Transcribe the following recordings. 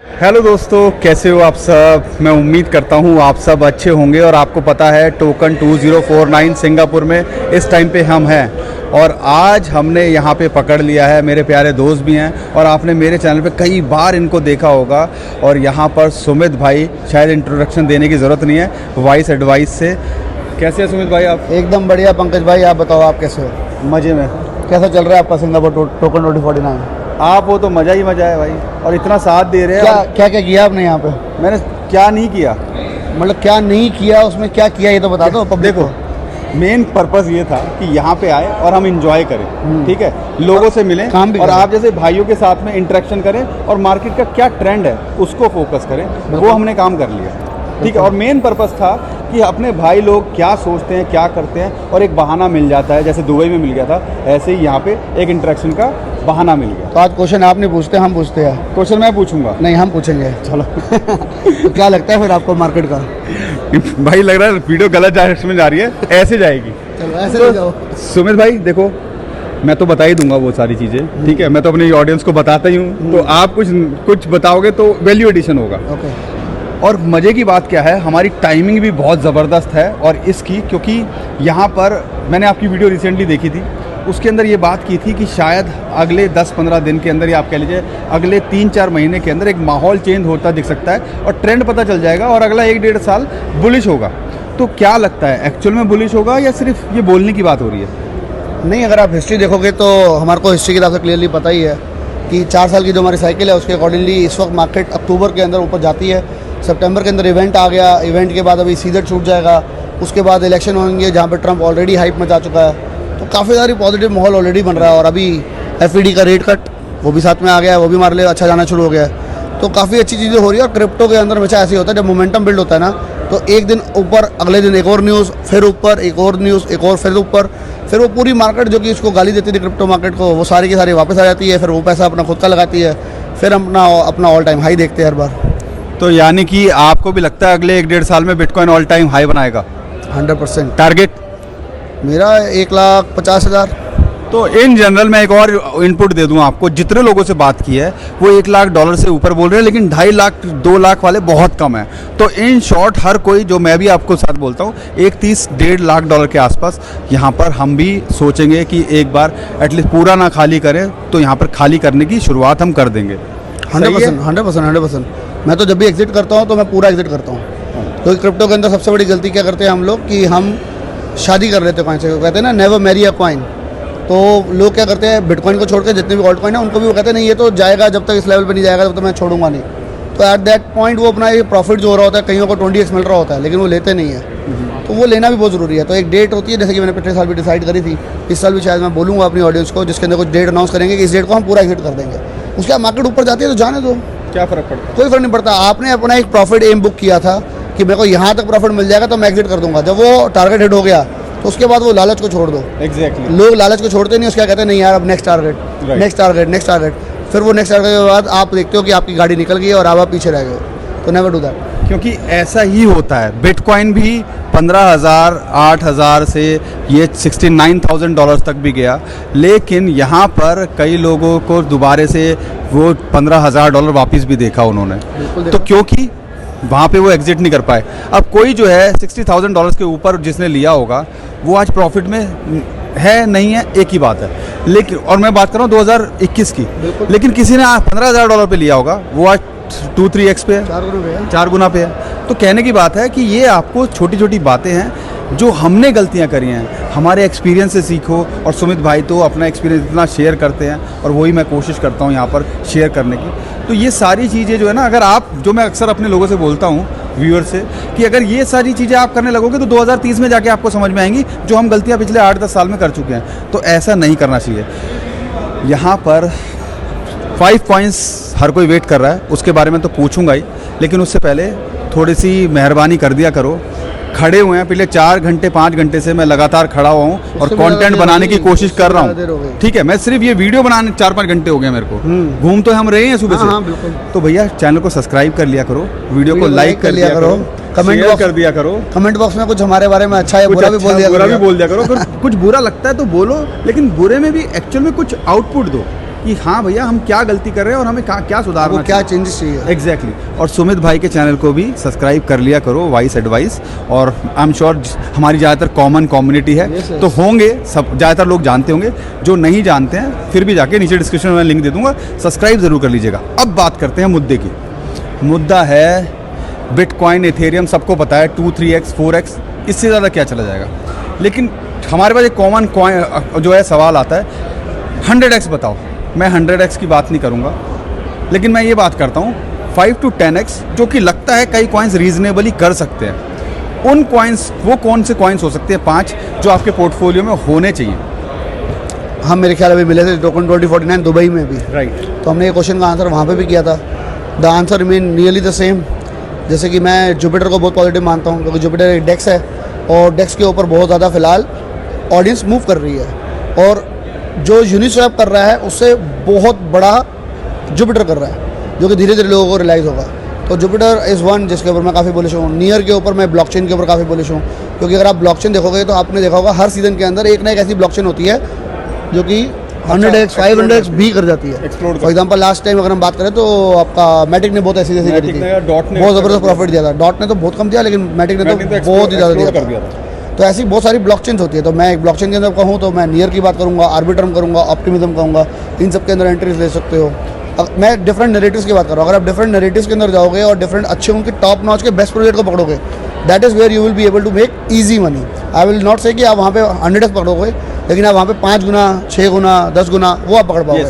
Hello दोस्तों, कैसे हो आप सब। मैं उम्मीद करता हूँ आप सब अच्छे होंगे। और आपको पता है टोकन 2049 सिंगापुर में इस टाइम पे हम हैं और आज हमने यहाँ पे पकड़ लिया है। मेरे प्यारे दोस्त भी हैं और आपने मेरे चैनल पे कई बार इनको देखा होगा। और यहाँ पर सुमित भाई, शायद इंट्रोडक्शन देने की ज़रूरत नहीं है, वॉइस एडवाइस से। कैसे हैं सुमित भाई आप? एकदम बढ़िया पंकज भाई, आप बताओ आप कैसे हो? मज़े में। कैसा चल रहा है आपका सिंगापुर टोकन 2049? आप हो तो मज़ा ही मज़ा है भाई, और इतना साथ दे रहे हैं। क्या क्या किया आपने यहाँ पे? मैंने क्या नहीं किया, मतलब क्या नहीं किया, उसमें क्या किया ये तो बता दो पब्लिक को। मेन पर्पस ये था कि यहाँ पे आए और हम इंजॉय करें, ठीक है, लोगों से मिलें काम भी और करें। आप जैसे भाइयों के साथ में इंटरेक्शन करें और मार्केट का क्या ट्रेंड है उसको फोकस करें। वो हमने काम कर लिया, ठीक है। और मेन पर्पस था कि अपने भाई लोग क्या सोचते हैं, क्या करते हैं, और एक बहाना मिल जाता है। जैसे दुबई में मिल गया था, ऐसे ही यहाँ पे एक इंटरेक्शन का बहाना मिल गया। तो आज क्वेश्चन आप नहीं पूछते, हम पूछते हैं। क्वेश्चन मैं पूछूंगा? नहीं, हम पूछेंगे। चलो। तो क्या लगता है फिर आपको मार्केट का? भाई लग रहा है वीडियो गलत डायरेक्शन में जा रही है, ऐसे जाएगी। चलो ऐसे तो ले जाओ। सुमित भाई देखो, मैं तो बता ही दूंगा वो सारी चीज़ें, ठीक है। मैं तो अपनी ऑडियंस को बताता ही हूँ, तो आप कुछ बताओगे तो वैल्यू एडिशन होगा। ओके। और मज़े की बात क्या है, हमारी टाइमिंग भी बहुत ज़बरदस्त है और इसकी, क्योंकि यहाँ पर मैंने आपकी वीडियो रिसेंटली देखी थी, उसके अंदर ये बात की थी कि शायद अगले 10-15 दिन के अंदर, या आप कह लीजिए अगले 3-4 महीने के अंदर एक माहौल चेंज होता दिख सकता है और ट्रेंड पता चल जाएगा और अगला 1-1.5 साल बुलिश होगा। तो क्या लगता है, एक्चुअल में बुलिश होगा या सिर्फ ये बोलने की बात हो रही है? नहीं, अगर आप हिस्ट्री देखोगे तो हमारे को हिस्ट्री की तरफ से क्लियरली पता ही है कि 4 साल की जो हमारी साइकिल है उसके अकॉर्डिंगली इस वक्त मार्केट अक्टूबर के अंदर ऊपर जाती है। सितंबर के अंदर इवेंट आ गया, इवेंट के बाद अभी सीजन छूट जाएगा, उसके बाद इलेक्शन होंगे जहाँ पे ट्रंप ऑलरेडी हाइप में जा चुका है। तो काफ़ी सारी पॉजिटिव माहौल ऑलरेडी बन रहा है। और अभी एफईडी का रेट कट वो भी साथ में आ गया है, वो भी हमारे लिए अच्छा जाना शुरू हो गया है। तो काफ़ी अच्छी चीज़ें हो रही है। और क्रिप्टो के अंदर हमेशा ऐसे होता है, जब मोमेंटम बिल्ड होता है ना, तो एक दिन ऊपर, अगले दिन एक और न्यूज़, फिर ऊपर एक और न्यूज़, एक और फिर ऊपर, फिर वो पूरी मार्केट जो कि उसको गाली देती थी क्रिप्टो मार्केट को, वो सारी की सारी वापस आ जाती है। फिर वो पैसा अपना खुद का लगाती है, फिर अपना ऑल टाइम हाई देखते हैं हर बार। तो यानी कि आपको भी लगता है अगले 1-1.5 साल में बिटकॉइन ऑल टाइम हाई बनाएगा? 100%। टारगेट मेरा 1,50,000। तो इन जनरल मैं एक और इनपुट दे दूं आपको, जितने लोगों से बात की है वो $1,00,000 से ऊपर बोल रहे हैं, लेकिन 2.5 लाख 2 लाख वाले बहुत कम है। तो इन शॉर्ट हर कोई, जो मैं भी आपको साथ बोलता हूँ, 1,30-1.5 लाख डॉलर के आसपास यहाँ पर हम भी सोचेंगे कि एक बार एटलीस्ट पूरा ना खाली करें, तो यहाँ पर खाली करने की शुरुआत हम कर देंगे। 100%। मैं तो जब भी एग्जिट करता हूँ तो मैं पूरा एग्जिट करता हूँ। तो क्रिप्टो के अंदर सबसे बड़ी गलती क्या करते हैं हम लोग कि हम शादी कर लेते हैं कॉइन से। कहते हैं ना, नेवर मैरी अ कॉइन। तो लोग क्या करते हैं, बिटकॉइन को छोड़ के जितने भी ऑल्ट कॉइन है उनको भी वो कहते हैं नहीं ये तो जाएगा, जब तक इस लेवल पे नहीं जाएगा तब तक मैं छोड़ूंगा नहीं। तो एट दैट पॉइंट वो अपना ये प्रॉफिट जो हो रहा होता है, कईयों को 20x मिल रहा होता है, लेकिन वो लेते नहीं है। तो वो लेना भी बहुत ज़रूरी है। तो एक डेट होती है, जैसे कि मैंने पिछले साल भी डिसाइड करी थी, इस साल भी शायद मैं बोलूँगा अपनी ऑडियंस को, जिसके अंदर कुछ डेट अनाउंस करेंगे कि इस डेट को हम पूरा एग्जिट कर देंगे। उसके बाद मार्केट ऊपर जाती है तो जाने दो, क्या फ़र्क पड़ता है? कोई फर्क नहीं पड़ता। आपने अपना एक प्रॉफिट एम बुक किया था कि मेरे को यहाँ तक प्रॉफिट मिल जाएगा तो मैं एग्जिट कर दूंगा। जब वो टारगेट हिट हो गया तो उसके बाद वो लालच को छोड़ दो। एग्जैक्टली। लोग लालच को छोड़ते नहीं, उसके कहते हैं नहीं यार अब next target, next target, next target. फिर वो नेक्स्ट टारगेट के बाद आप देखते हो कि आपकी गाड़ी निकल गई है और आप पीछे रह गए। तो नेवर डू दैट। क्योंकि ऐसा ही होता है। बिटकॉइन भी 15,000 8,000 से ये $69,000 तक भी गया, लेकिन यहाँ पर कई लोगों को दोबारा से वो $15,000 वापस भी देखा उन्होंने। तो क्योंकि वहाँ पे वो एग्जिट नहीं कर पाए। अब कोई जो है $60,000 के ऊपर जिसने लिया होगा वो आज प्रॉफिट में है नहीं है, एक ही बात है। लेकिन और मैं बात कर रहा हूँ 2021 की, लेकिन किसी ने $15,000 पे लिया होगा वो आज 2-3x पे है, 4 गुना पे है। तो कहने की बात है कि ये आपको छोटी छोटी बातें हैं जो हमने गलतियां करी हैं, हमारे एक्सपीरियंस से सीखो। और सुमित भाई तो अपना एक्सपीरियंस इतना शेयर करते हैं और वही मैं कोशिश करता हूं यहाँ पर शेयर करने की। तो ये सारी चीज़ें जो है ना, अगर आप, जो मैं अक्सर अपने लोगों से बोलता हूँ, व्यूअर से, कि अगर ये सारी चीज़ें आप करने लगोगे तो 2030 में जाके आपको समझ में आएंगी जो हम गलतियाँ पिछले 8-10 साल में कर चुके हैं। तो ऐसा नहीं करना चाहिए। यहाँ पर 5 पॉइंट्स हर कोई वेट कर रहा है, उसके बारे में तो पूछूंगा ही, लेकिन उससे पहले थोड़ी सी मेहरबानी कर दिया करो। खड़े हुए हैं पिछले 4 घंटे 5 घंटे से मैं लगातार खड़ा हुआ हूँ और कंटेंट बनाने की कोशिश कर रहा हूँ, ठीक है। मैं सिर्फ ये वीडियो बनाने 4-5 घंटे हो गए मेरे को, घूम तो हम रहे हैं सुबह से। तो भैया चैनल को सब्सक्राइब कर लिया करो, वीडियो को लाइक कर लिया करो, कमेंट कर दिया करो, कमेंट बॉक्स में कुछ हमारे बारे में अच्छा या बुरा भी बोल दिया करो। कुछ बुरा लगता है तो बोलो, लेकिन बुरे में भी एक्चुअल में कुछ आउटपुट दो। कि हाँ भैया हम क्या गलती कर रहे हैं और हमें क्या सुधारना वो क्या चेंजेस चाहिए। एग्जैक्टली और सुमित भाई के चैनल को भी सब्सक्राइब कर लिया करो, वाइस एडवाइस। और आई एम श्योर हमारी ज़्यादातर कॉमन कम्युनिटी है, Yes, yes. तो होंगे सब, ज़्यादातर लोग जानते होंगे। जो नहीं जानते हैं फिर भी जाके नीचे डिस्क्रिप्शन में लिंक दे दूंगा, सब्सक्राइब ज़रूर कर लीजिएगा। अब बात करते हैं मुद्दे की। मुद्दा है बिटकॉइन, इथेरियम, सबको पता है 2, 3x 4x, इससे ज़्यादा क्या चला जाएगा। लेकिन हमारे पास एक कॉमन कॉइन जो है सवाल आता है 100x बताओ। मैं 100x की बात नहीं करूँगा, लेकिन मैं ये बात करता हूँ 5 to 10x, जो कि लगता है कई कॉइन्स रीजनेबली कर सकते हैं। उन कॉइन्स, वो कौन से कॉइन्स हो सकते हैं 5 जो आपके पोर्टफोलियो में होने चाहिए? हम मेरे ख्याल अभी मिले थे टोकन 2049 दुबई में भी, राइट। तो हमने ये क्वेश्चन का आंसर वहाँ पे भी किया था। The answer remain nearly the same. जैसे कि मैं जुपिटर को बहुत पॉजिटिव मानता हूँ, क्योंकि जुपिटर एक डेक्स है और डेक्स के ऊपर बहुत ज़्यादा फिलहाल ऑडियंस मूव कर रही है, और जो यूनिस्वैप कर रहा है उससे बहुत बड़ा जुपिटर कर रहा है, जो कि धीरे धीरे लोगों को रियलाइज़ होगा। तो जुपिटर इज़ वन जिसके ऊपर मैं काफ़ी बुलिश हूँ। नियर के ऊपर मैं ब्लॉकचेन के ऊपर काफ़ी बुलिश हूँ, क्योंकि अगर आप ब्लॉकचेन देखोगे तो आपने देखा होगा हर सीज़न के अंदर एक ना एक ऐसी ब्लॉकचेन होती है जो कि 100x 500x भी कर जाती है। फॉर एग्जांपल लास्ट टाइम अगर हम बात करें तो आपका मैटिक ने बहुत ऐसी जैसी करी थी, बहुत ज़बरदस्त प्रॉफिट दिया था। डॉट ने तो बहुत कम दिया, लेकिन मैटिक ने तो बहुत ही ज़्यादा दिया था। तो ऐसी बहुत सारी ब्लॉकचेन्स होती है। तो मैं एक ब्लॉकचेन के अंदर कहूँ तो मैं नियर की बात करूँगा, आर्बिट्रम करूँगा, ऑप्टिमिज्म कहूँगा, इन सब के अंदर एंट्रीज ले सकते हो। मैं डिफरेंट नैरेटिव्स की बात कर रहा हूँ। अगर आप डिफरेंट नैरेटिव्स के अंदर जाओगे और डिफरेंट अच्छे उनके टॉप नॉच के बेस्ट प्रोजेक्ट को पकड़ोगे, that is where you will be able to make easy money. I will not say कि आप वहाँ पे 100x पकड़ोगे, लेकिन आप वहाँ पे 5 गुना 6 गुना 10 गुना वो आप पकड़ पाओगे।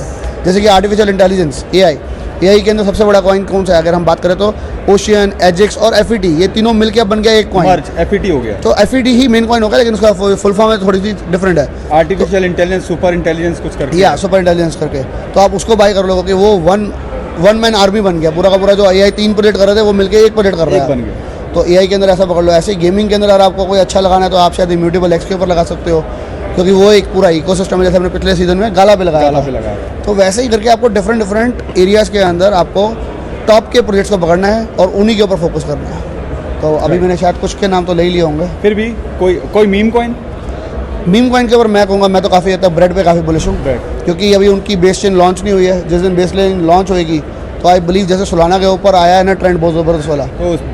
जैसे कि आर्टिफिशियल इंटेलिजेंस AI के अंदर सबसे बड़ा कॉइन कौन सा है? अगर हम बात करें तो ओशियन, एजेक्स और FET, ये तीनों मिलकर बन गया एक कॉइन, FET हो गया। तो FET ही मेन कॉइन होगा, लेकिन उसका फुल फॉर्म है थोड़ी सी डिफरेंट है, आर्टिफिशियल इंटेलिजेंस, सुपर इंटेलिजेंस कुछ करके, या सुपर इंटेलिजेंस करके। तो आप उसको बाय कर लोगे कि वो वन मैन आर्मी बन गया, पूरा का पूरा। जो AI 3 प्रोजेक्ट कर रहे थे वो मिलकर एक प्रोजेक्ट कर रहा है, बन गया। तो AI के अंदर ऐसा पकड़ लो। ऐसे गेमिंग के अंदर अगर आपको कोई अच्छा लगाना है तो आप शायद इम्यूटेबल X के ऊपर लगा सकते हो, क्योंकि वो एक पूरा इकोसिस्टम है, जैसे हमने पिछले सीजन में गाला पे लगाया था। तो वैसे ही करके आपको डिफरेंट एरियाज़ के अंदर आपको टॉप के प्रोजेक्ट्स को पकड़ना है और उन्हीं के ऊपर फोकस करना है। तो अभी मैंने शायद कुछ के नाम तो ले ही लिए होंगे। फिर भी कोई मीम कॉइन के ऊपर मैं कहूँगा, मैं तो काफ़ी हद तक ब्रेड पे काफ़ी बुलिश हूँ, क्योंकि अभी उनकी बेस चेन लॉन्च नहीं हुई है। जिस दिन बेस चेन लॉन्च होएगी तो आई बिलीव जैसे सोलाना के ऊपर आया है ना ट्रेंड बहुत ज़बरदस्त वाला,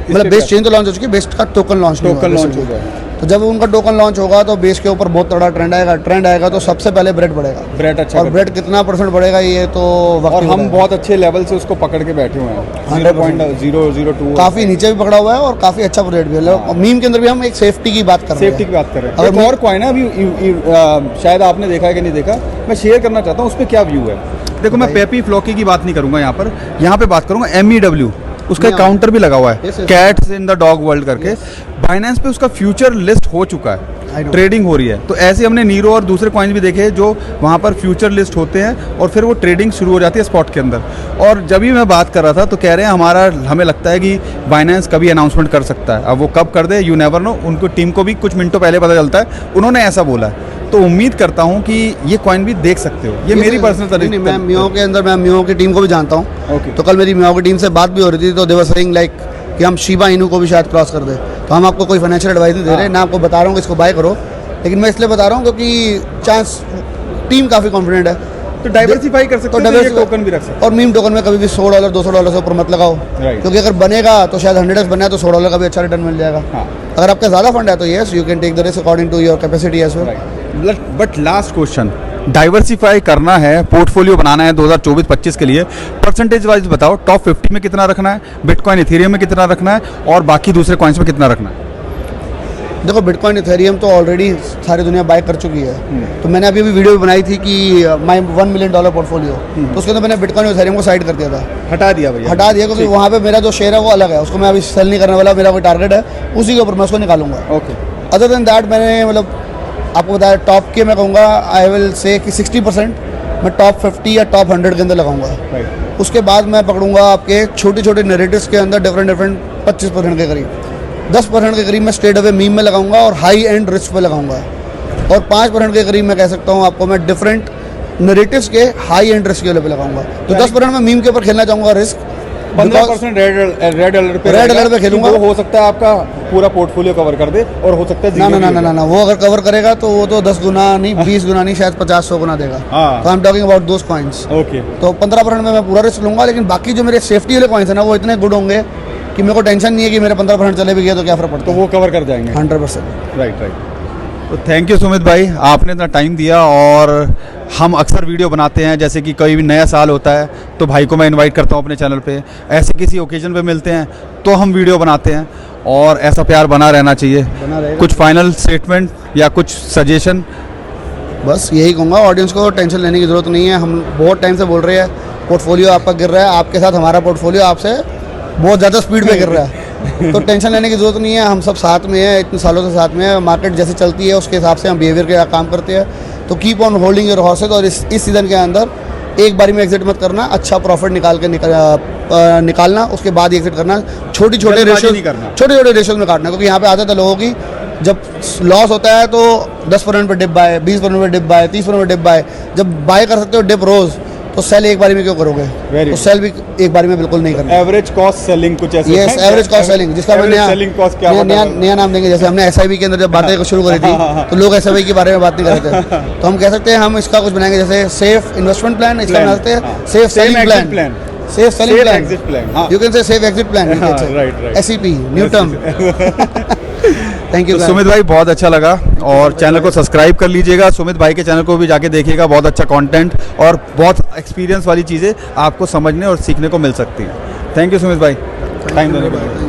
मतलब बेस चेन तो लॉन्च हो चुकी है, बेस का टोकन लॉन्च हो गया। तो जब उनका टोकन लॉन्च होगा तो बेस के ऊपर बहुत तगड़ा ट्रेंड आएगा तो सबसे पहले ब्रेड बढ़ेगा। ब्रेड अच्छा, और ब्रेड कितना % बढ़ेगा ये तो वक्त, और हम बहुत अच्छे लेवल से उसको पकड़ के बैठे हुए हैं। 0.002 काफ़ी नीचे भी पकड़ा हुआ है और काफ़ी अच्छा प्रोजेक्ट भी है। मीम के अंदर भी हम एक सेफ्टी की बात कर रहे हैं। अगर और कॉइन है अभी शायद आपने देखा है कि नहीं देखा, मैं शेयर करना चाहता हूँ, उस पर क्या व्यू है। देखो मैं पेपी फ्लॉकी की बात नहीं करूंगा यहाँ पे बात करूंगा MEW, उसका काउंटर भी लगा हुआ है, cats in the dog world करके। बाइनेंस पे उसका फ्यूचर लिस्ट हो चुका है, ट्रेडिंग हो रही है। तो ऐसे हमने नीरो और दूसरे कॉइन भी देखे जो वहाँ पर फ्यूचर लिस्ट होते हैं और फिर वो ट्रेडिंग शुरू हो जाती है स्पॉट के अंदर। और जब भी मैं बात कर रहा था तो कह रहे हैं हमें लगता है कि बाइनेंस कभी अनाउंसमेंट कर सकता है। अब वो कब कर दे यू नेवर नो, उनको टीम को भी कुछ मिनटों पहले पता चलता है, उन्होंने ऐसा बोला है। तो उम्मीद करता हूँ कि ये कॉइन भी देख सकते हो। ये मेरी पर्सनल तरीके। मैं मियो के अंदर मैं मियो की टीम को भी जानता हूँ। तो कल मेरी मियो की टीम से बात भी हो रही थी, तो दे वर सेइंग लाइक कि हम शिबा इनू को भी शायद क्रॉस कर दे। तो हम आपको कोई फाइनेंशियल एडवाइस नहीं दे रहे, ना आपको बता रहा हूँ कि इसको बाय करो, लेकिन मैं इसलिए बता रहा हूँ क्योंकि चांस टीम काफ़ी कॉन्फिडेंट है। तो डाइवर्सिफाई कर सकते हो, टोकन भी रख सकते हो। और मीम टोकन में कभी भी $100 $200 से ऊपर मत लगाओ, क्योंकि अगर बनेगा तो शायद 100x बना है तो $100 का भी अच्छा रिटर्न मिल जाएगा। अगर आपका ज़्यादा फंड है तो yes you can take the risk according to your capacity as well. But last question, diversify करना है, पोर्टफोलियो बनाना है 2024-25 के लिए, परसेंटेज वाइज बताओ। टॉप 50 में कितना रखना है, बिटकॉइन इथेरियम में कितना रखना है, और बाकी दूसरे कॉइन्स में कितना रखना है? देखो बिटकॉइन इथेरियम तो ऑलरेडी सारी दुनिया बाय कर चुकी है। तो मैंने अभी वीडियो भी बनाई थी कि माई $1 मिलियन पोर्टफोलियो, तो उसके अंदर मैंने बिटकॉइन और इथेरियम को साइड कर दिया था, हटा दिया क्योंकि वहाँ पे मेरा जो शेयर है वो अलग है, उसको मैं अभी सेल नहीं करने वाला। मेरा कोई टारगेट है उसी के ऊपर मैं उसको निकालूंगा। अदर देन दैट मैंने मतलब आपको बताया टॉप के मैं कहूँगा आई विल से कि 60% मैं टॉप 50 या टॉप 100 के अंदर लगाऊंगा। उसके बाद मैं पकड़ूंगा आपके छोटे छोटे नैरेटिव्स के अंदर डिफरेंट 25% के करीब, 10% के करीब मैं स्ट्रेट अवे मीम में लगाऊंगा और हाई एंड रिस्क पे लगाऊंगा, और 5% के करीब मैं कह सकता हूँ आपको मैं डिफरेंट नैरेटिव्स के हाई एंड रिस्क के लेवल पे लगाऊंगा। तो 10% मैं मीम के ऊपर खेलना चाहूँगा रिस्क, 15% रेड अलर्ट पे रेड अलर्ट पे खेलूंगा। वो हो सकता है आपका पूरा पोर्टफोलियो कवर कर दे और हो सकता है ना zero ना भी ना हो ना ना वो अगर कवर करेगा तो वो तो 10 गुना नहीं 20 गुना नहीं शायद 50-100 गुना देगा। हाँ। तो I am talking about those coins. जाए। ओके, तो 15% में मैं पूरा रिस्क लूंगा, लेकिन बाकी जो मेरे सेफ्टी वाले कॉइन्स है ना वो इतने गुड होंगे कि मेरे को टेंशन नहीं है कि मेरे 15% चले भी गए तो क्या फर्क पड़ता तो है। वो कवर कर जाएंगे। 100%। Right right. तो थैंक यू सुमित भाई, आपने इतना टाइम दिया। और हम अक्सर वीडियो बनाते हैं, जैसे कि कोई भी नया साल होता है तो भाई को मैं इनवाइट करता हूँ अपने चैनल पे, ऐसे किसी ओकेजन पे मिलते हैं तो हम वीडियो बनाते हैं, और ऐसा प्यार बना रहना चाहिए। बना रहेगा। कुछ फाइनल स्टेटमेंट या कुछ सजेशन? बस यही कहूँगा ऑडियंस को, टेंशन लेने की ज़रूरत नहीं है। हम बहुत टाइम से बोल रहे हैं पोर्टफोलियो आपका गिर रहा है, आपके साथ हमारा पोर्टफोलियो आपसे बहुत ज़्यादा स्पीड पे गिर रहा है। तो टेंशन लेने की ज़रूरत नहीं है, हम सब साथ में हैं, इतने सालों से साथ में है। मार्केट जैसे चलती है उसके हिसाब से हम बिहेवियर के काम करते हैं। तो keep on holding your horses, और इस सीज़न के अंदर एक बारी में एग्जिट मत करना, अच्छा प्रॉफिट निकालना, उसके बाद ही एग्जिट करना। छोटे छोटे रेशियोज में काटना, क्योंकि यहाँ पे आदत है लोगों की, जब लॉस होता है तो 10% पे डिप बाय, 20% पे डिप बाय, 30% पे डिप बाय। जब बाय कर सकते हो डिप रोज, तो सेल एक बारी में क्यों करोगे? तो सेल भी एक बारी में बिल्कुल नहीं करना। एवरेज कॉस्ट सेलिंग कुछ ऐसे? यस, एवरेज कॉस्ट सेलिंग, जिसका मैं नया नाम देंगे। जैसे हमने SIP के अंदर जब बातें शुरू करी थी तो लोग SIP के बारे में बात नहीं कर रहे थे, तो हम कह सकते हैं हम इसका कुछ बनाएंगे, जैसे सेफ इन्वेस्टमेंट प्लान, इसका बना सकते हैं safe selling plan, safe selling plan, you can say safe exit plan, SEP, new term. Thank you Sumit भाई, बहुत अच्छा लगा। और चैनल को सब्सक्राइब कर लीजिएगा, सुमित भाई के चैनल को भी जाके देखिएगा, बहुत अच्छा कंटेंट और बहुत एक्सपीरियंस वाली चीज़ें आपको समझने और सीखने को मिल सकती हैं। थैंक यू सुमित भाई, टाइम देने के लिए।